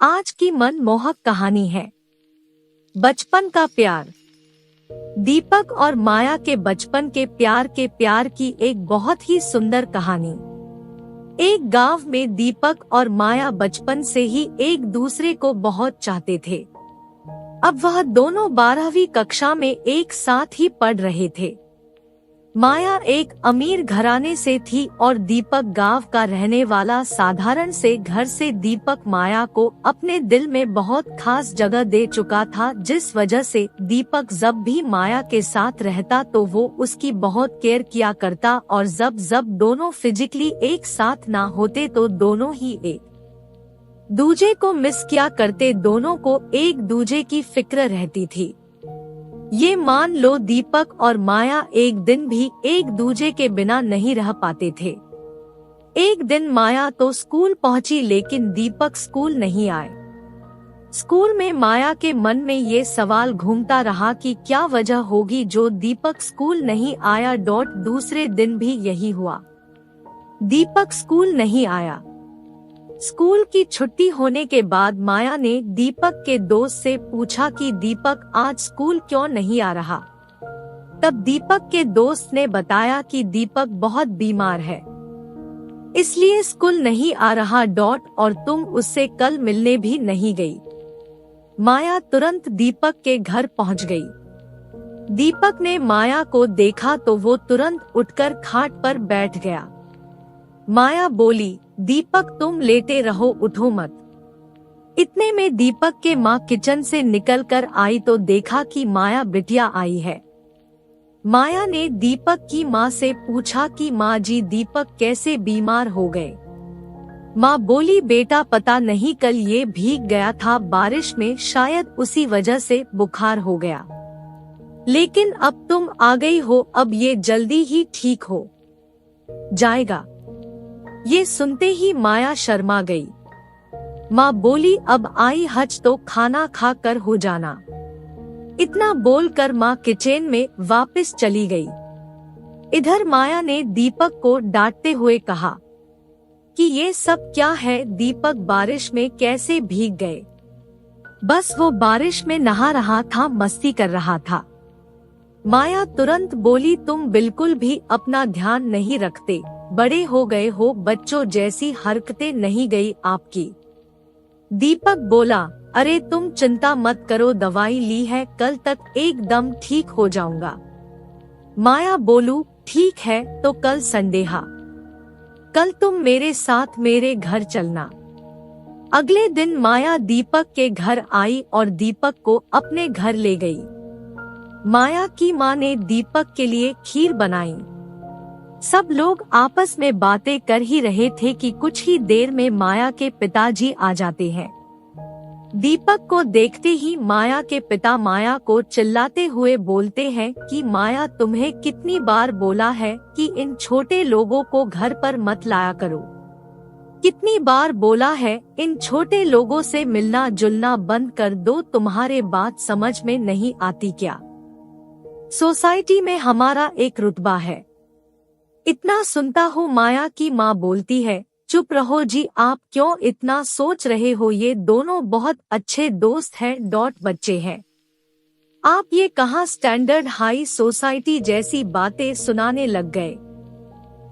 आज की मनमोहक कहानी है बचपन का प्यार। दीपक और माया के बचपन के प्यार की एक बहुत ही सुंदर कहानी। एक गांव में दीपक और माया बचपन से ही एक दूसरे को बहुत चाहते थे। अब वह दोनों 12वीं कक्षा में एक साथ ही पढ़ रहे थे। माया एक अमीर घराने से थी और दीपक गांव का रहने वाला साधारण से घर से। दीपक माया को अपने दिल में बहुत खास जगह दे चुका था, जिस वजह से दीपक जब भी माया के साथ रहता तो वो उसकी बहुत केयर किया करता, और जब दोनों फिजिकली एक साथ ना होते तो दोनों ही एक दूजे को मिस किया करते। दोनों को एक दूजे की फिक्र रहती थी। ये मान लो दीपक और माया एक दिन भी एक दूजे के बिना नहीं रह पाते थे। एक दिन माया तो स्कूल पहुंची, लेकिन दीपक स्कूल नहीं आए। स्कूल में माया के मन में ये सवाल घूमता रहा कि क्या वजह होगी जो दीपक स्कूल नहीं आया। दूसरे दिन भी यही हुआ, दीपक स्कूल नहीं आया। स्कूल की छुट्टी होने के बाद माया ने दीपक के दोस्त से पूछा कि दीपक आज स्कूल क्यों नहीं आ रहा। तब दीपक के दोस्त ने बताया कि दीपक बहुत बीमार है, इसलिए स्कूल नहीं आ रहा। और तुम उससे कल मिलने भी नहीं गई। माया तुरंत दीपक के घर पहुंच गई। दीपक ने माया को देखा तो वो तुरंत उठकर खाट पर बैठ गया। माया बोली, दीपक तुम लेटे रहो, उठो मत। इतने में दीपक के माँ किचन से निकलकर आई तो देखा कि माया बिटिया आई है। माया ने दीपक की माँ से पूछा कि माँ जी दीपक कैसे बीमार हो गए। माँ बोली, बेटा पता नहीं, कल ये भीग गया था बारिश में, शायद उसी वजह से बुखार हो गया। लेकिन अब तुम आ गई हो, अब ये जल्दी ही ठीक हो जाएगा। ये सुनते ही माया शर्मा गई। माँ बोली, अब आई हज तो खाना खा कर हो जाना। इतना बोलकर माँ किचन में वापस चली गई। इधर माया ने दीपक को डांटते हुए कहा कि ये सब क्या है, दीपक बारिश में कैसे भीग गए। बस वो बारिश में नहा रहा था, मस्ती कर रहा था। माया तुरंत बोली, तुम बिल्कुल भी अपना ध्यान नहीं रखते, बड़े हो गए हो, बच्चों जैसी हरकतें नहीं गई आपकी। दीपक बोला, अरे तुम चिंता मत करो, दवाई ली है, कल तक एकदम ठीक हो जाऊंगा। माया बोलू, ठीक है तो कल संडे है, कल तुम मेरे साथ मेरे घर चलना। अगले दिन माया दीपक के घर आई और दीपक को अपने घर ले गई। माया की माँ ने दीपक के लिए खीर बनाई। सब लोग आपस में बातें कर ही रहे थे कि कुछ ही देर में माया के पिताजी आ जाते हैं। दीपक को देखते ही माया के पिता माया को चिल्लाते हुए बोलते हैं कि माया तुम्हें कितनी बार बोला है कि इन छोटे लोगों को घर पर मत लाया करो। कितनी बार बोला है इन छोटे लोगों से मिलना जुलना बंद कर दो, तुम्हारे बात समझ में नहीं आती क्या? सोसाइटी में हमारा एक रुतबा है, इतना सुनता हूँ। माया की माँ बोलती है, चुप रहो जी, आप क्यों इतना सोच रहे हो, ये दोनों बहुत अच्छे दोस्त हैं। बच्चे हैं, आप ये कहाँ स्टैंडर्ड हाई सोसाइटी जैसी बातें सुनाने लग गए।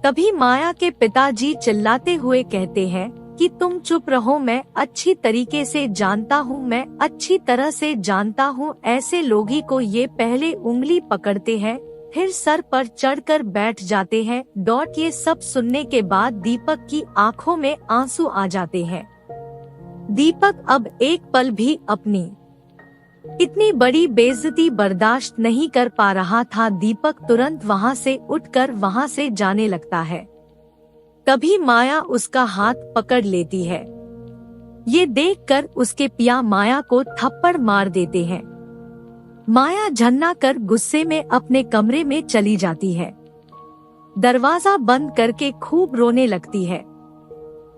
तभी माया के पिताजी चिल्लाते हुए कहते हैं कि तुम चुप रहो, मैं अच्छी तरीके से जानता हूँ, मैं अच्छी तरह से जानता हूँ। ऐसे लोग ही को ये पहले उंगली पकड़ते हैं, फिर सर पर चढ़कर बैठ जाते हैं। ये सब सुनने के बाद दीपक की आंखों में आंसू आ जाते हैं। दीपक अब एक पल भी अपनी इतनी बड़ी बेइज्जती बर्दाश्त नहीं कर पा रहा था। दीपक तुरंत वहाँ से उठकर वहाँ से जाने लगता है। तभी माया उसका हाथ पकड़ लेती है। ये देखकर उसके पिया माया को थप्पड़ मार देते हैं। माया झन्ना कर गुस्से में अपने कमरे में चली जाती है। दरवाजा बंद करके खूब रोने लगती है।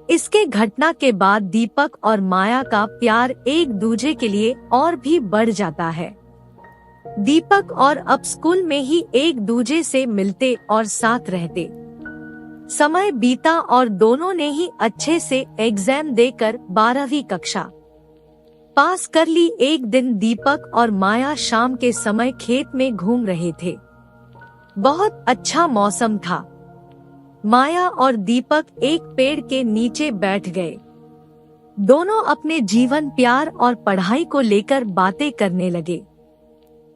इसके घटना के बाद दीपक और माया का प्यार एक दूजे के लिए और भी बढ़ जाता है। दीपक और अब स्कूल में ही एक दूजे से मिलते और साथ रहते। समय बीता और दोनों ने ही अच्छे से एग्जाम देकर 12वीं कक्षा पास कर ली। एक दिन दीपक और माया शाम के समय खेत में घूम रहे थे। बहुत अच्छा मौसम था। माया और दीपक एक पेड़ के नीचे बैठ गए। दोनों अपने जीवन, प्यार और पढ़ाई को लेकर बातें करने लगे।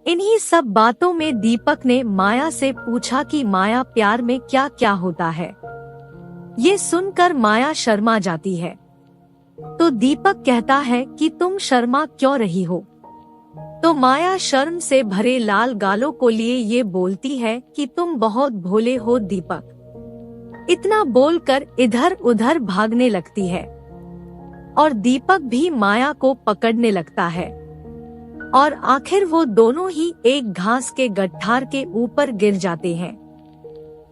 इन्हीं सब बातों में दीपक ने माया से पूछा कि माया, प्यार में क्या क्या होता है। ये सुनकर माया शर्मा जाती है। तो दीपक कहता है कि तुम शर्मा क्यों रही हो। तो माया शर्म से भरे लाल गालों को लिए ये बोलती है कि तुम बहुत भोले हो दीपक। इतना बोलकर इधर उधर भागने लगती है और दीपक भी माया को पकड़ने लगता है और आखिर वो दोनों ही एक घास के गट्ठार के ऊपर गिर जाते हैं।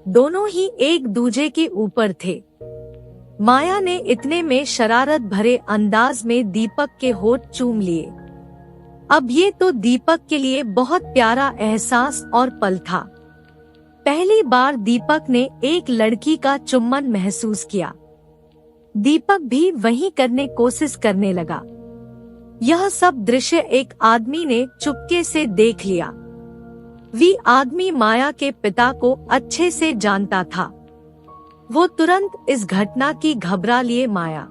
दोनों ही एक दूजे के ऊपर थे। माया ने इतने में शरारत भरे अंदाज में दीपक के होठ चूम लिए। अब ये तो दीपक के लिए बहुत प्यारा एहसास और पल था। पहली बार दीपक ने एक लड़की का चुम्बन महसूस किया। दीपक भी वही करने कोशिश करने लगा। यह सब दृश्य एक आदमी ने चुपके से देख लिया। वे आदमी माया के पिता को अच्छे से जानता था। वो तुरंत इस घटना की घबरा लिए माया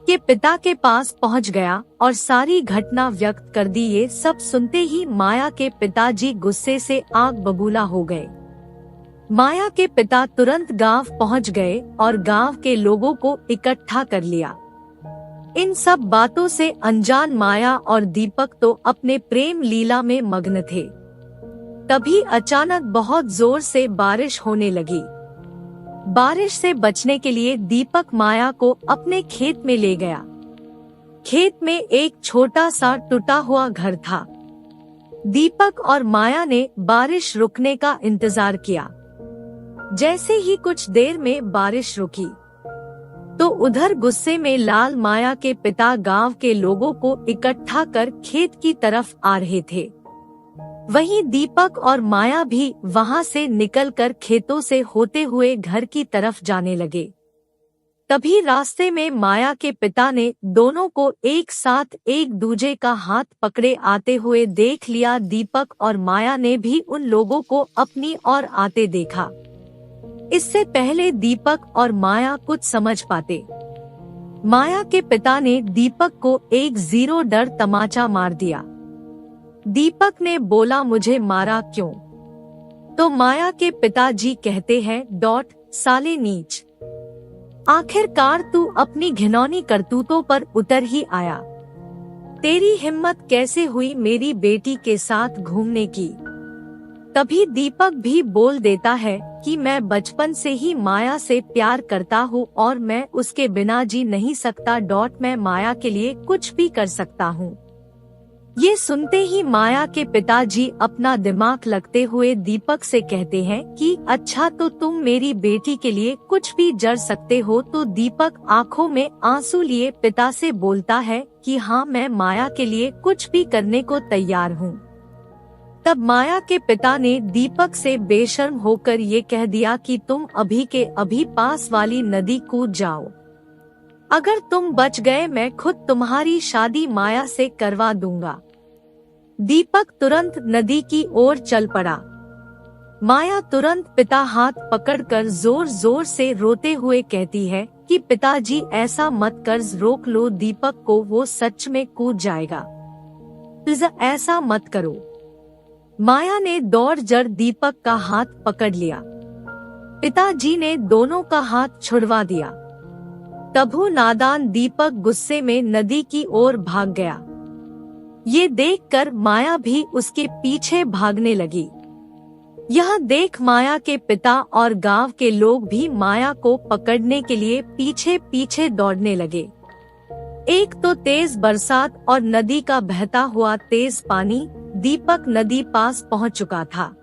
के पिता के पास पहुंच गया और सारी घटना व्यक्त कर दी। ये सब सुनते ही माया के पिताजी गुस्से से आग बबूला हो गए। माया के पिता तुरंत गांव पहुंच गए और गांव के लोगों को इकट्ठा कर लिया। इन सब बातों से अनजान माया और दीपक तो अपने प्रेम लीला में मग्न थे। तभी अचानक बहुत जोर से बारिश होने लगी। बारिश से बचने के लिए दीपक माया को अपने खेत में ले गया। खेत में एक छोटा सा टूटा हुआ घर था। दीपक और माया ने बारिश रुकने का इंतजार किया। जैसे ही कुछ देर में बारिश रुकी तो उधर गुस्से में लाल माया के पिता गांव के लोगों को इकट्ठा कर खेत की तरफ आ रहे थे। वहीं दीपक और माया भी वहां से निकलकर खेतों से होते हुए घर की तरफ जाने लगे। तभी रास्ते में माया के पिता ने दोनों को एक साथ एक दूजे का हाथ पकड़े आते हुए देख लिया। दीपक और माया ने भी उन लोगों को अपनी ओर आते देखा। इससे पहले दीपक और माया कुछ समझ पाते, माया के पिता ने दीपक को एक जीरो डर तमाचा मार दिया। दीपक ने बोला, मुझे मारा क्यों? तो माया के पिताजी कहते हैं, साले नीच, आखिरकार तू अपनी घिनौनी करतूतों पर उतर ही आया। तेरी हिम्मत कैसे हुई मेरी बेटी के साथ घूमने की? तभी दीपक भी बोल देता है कि मैं बचपन से ही माया से प्यार करता हूँ और मैं उसके बिना जी नहीं सकता। मैं माया के लिए कुछ भी कर सकता हूँ। ये सुनते ही माया के पिताजी अपना दिमाग लगते हुए दीपक से कहते हैं कि अच्छा, तो तुम मेरी बेटी के लिए कुछ भी जर सकते हो। तो दीपक आंखों में आंसू लिए पिता से बोलता है कि हाँ, मैं माया के लिए कुछ भी करने को तैयार हूँ। तब माया के पिता ने दीपक से बेशर्म होकर ये कह दिया कि तुम अभी के अभी पास वाली नदी कूद जाओ। अगर तुम बच गए मैं खुद तुम्हारी शादी माया से करवा दूंगा। दीपक तुरंत नदी की ओर चल पड़ा। माया तुरंत पिता हाथ पकड़कर जोर जोर से रोते हुए कहती है कि पिताजी ऐसा मत, कर्ज रोक लो दीपक को, वो सच में कूद जाएगा। प्लीज ऐसा मत करो। माया ने दौड़ जड़ दीपक का हाथ पकड़ लिया। पिताजी ने दोनों का हाथ छुड़वा दिया। तब वो नादान दीपक गुस्से में नदी की ओर भाग गया। ये देखकर माया भी उसके पीछे भागने लगी। यह देख माया के पिता और गांव के लोग भी माया को पकड़ने के लिए पीछे पीछे दौड़ने लगे। एक तो तेज बरसात और नदी का बहता हुआ तेज पानी। दीपक नदी पास पहुंच चुका था।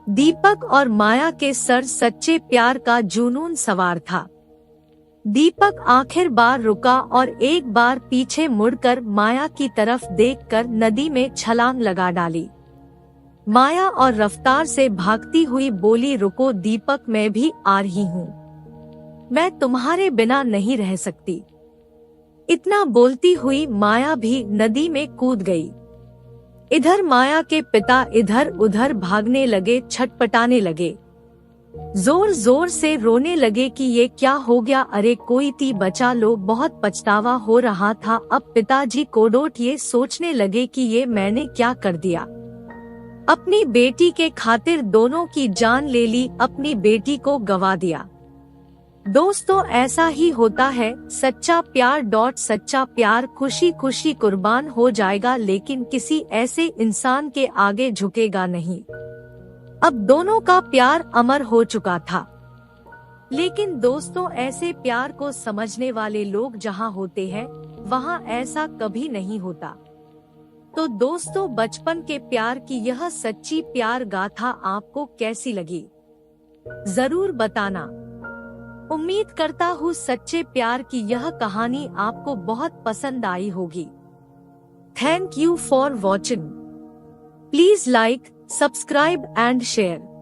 दीपक और माया के सर सच्चे प्यार का जुनून सवार था। दीपक आखिर बार रुका और एक बार पीछे मुड़कर माया की तरफ देखकर नदी में छलांग लगा डाली। माया और रफ्तार से भागती हुई बोली, रुको दीपक, मैं भी आ रही हूँ। मैं तुम्हारे बिना नहीं रह सकती। इतना बोलती हुई माया भी नदी में कूद गई। इधर माया के पिता इधर उधर भागने लगे, छटपटाने लगे, जोर जोर से रोने लगे कि ये क्या हो गया, अरे कोई ती बचा लो। बहुत पछतावा हो रहा था अब पिताजी कोडोट ये सोचने लगे कि ये मैंने क्या कर दिया। अपनी बेटी के खातिर दोनों की जान ले ली, अपनी बेटी को गवा दिया। दोस्तों ऐसा ही होता है, सच्चा प्यार खुशी खुशी कुर्बान हो जाएगा लेकिन किसी ऐसे इंसान के आगे झुकेगा नहीं। अब दोनों का प्यार अमर हो चुका था। लेकिन दोस्तों ऐसे प्यार को समझने वाले लोग जहां होते हैं वहां ऐसा कभी नहीं होता। तो दोस्तों बचपन के प्यार की यह सच्ची प्यार गाथा आपको कैसी लगी जरूर बताना। उम्मीद करता हूँ सच्चे प्यार की यह कहानी आपको बहुत पसंद आई होगी। Thank you for watching. Please like, subscribe and share.